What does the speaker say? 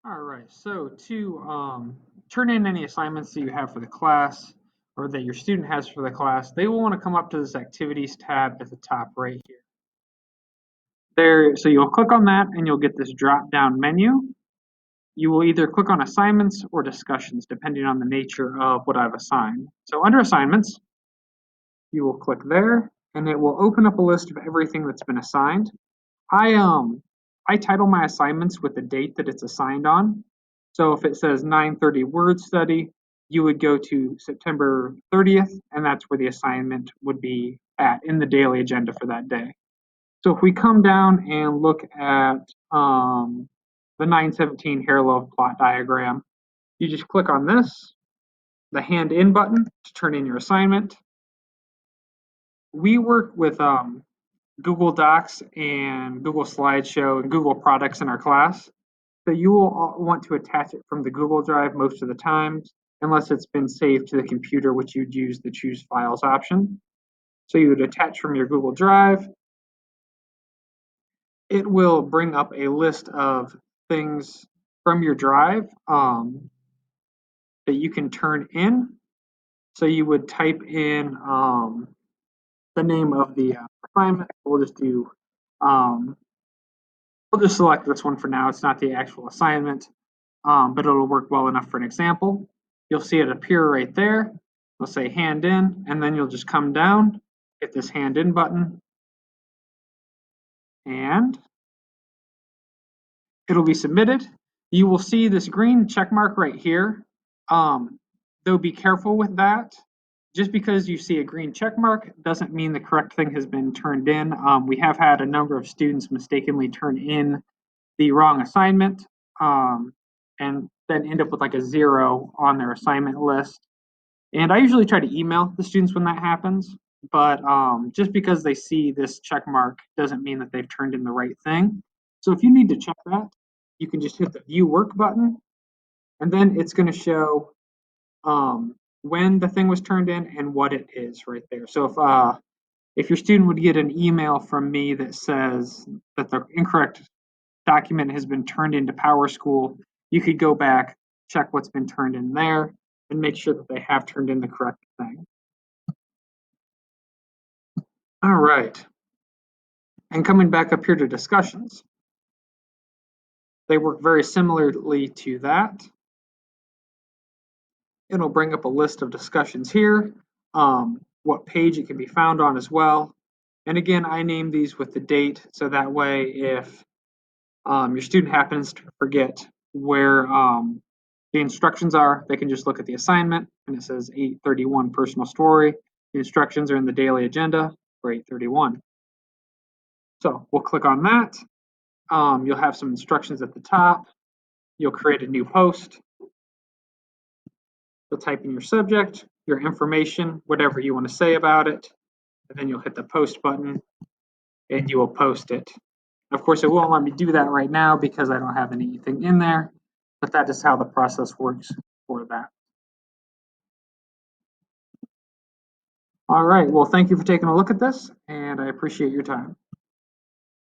All right, so to turn in any assignments that you have for the class or that your student has for the class, they will want to come up to this activities tab at the top right here. So you'll click on that and you'll get this drop down menu. You will either click on assignments or discussions, depending on the nature of what I've assigned. So under assignments, you will click there and it will open up a list of everything that's been assigned. I title my assignments with the date that it's assigned on. So if it says 9:30 word study, you would go to September 30th, and that's where the assignment would be at in the daily agenda for that day. So if we come down and look at the 917 hair love plot diagram, you just click on this, the hand in button to turn in your assignment. We work with Google Docs and Google Slideshow and Google products in our class. So you will want to attach it from the Google Drive most of the times, unless it's been saved to the computer, which you'd use the choose files option. So you would attach from your Google Drive. It will bring up a list of things from your drive that you can turn in. So you would type in the name of the assignment. We'll just select this one for now. It's not the actual assignment, but it'll work well enough for an example. You'll see it appear right there. We'll say hand in, and then you'll just come down, hit this hand in button, and it'll be submitted. You will see this green check mark right here. Though be careful with that. Just because you see a green check mark doesn't mean the correct thing has been turned in. We have had a number of students mistakenly turn in the wrong assignment and then end up with like a 0 on their assignment list. And I usually try to email the students when that happens, but just because they see this check mark doesn't mean that they've turned in the right thing. So if you need to check that, you can just hit the view work button, and then it's going to show when the thing was turned in and what it is right there. So if your student would get an email from me that says that the incorrect document has been turned into PowerSchool, you could go back, check what's been turned in there, and make sure that they have turned in the correct thing. All right. And coming back up here to discussions, they work very similarly to that. It'll bring up a list of discussions here, what page it can be found on as well. And again, I name these with the date, so that way if your student happens to forget where the instructions are, they can just look at the assignment and it says 831 personal story. The instructions are in the daily agenda for 831. So we'll click on that. You'll have some instructions at the top. You'll create a new post. You'll type in your subject, your information, whatever you want to say about it, and then you'll hit the post button and you will post it. Of course, it won't let me do that right now because I don't have anything in there, but that is how the process works for that. All right, well, thank you for taking a look at this, and I appreciate your time.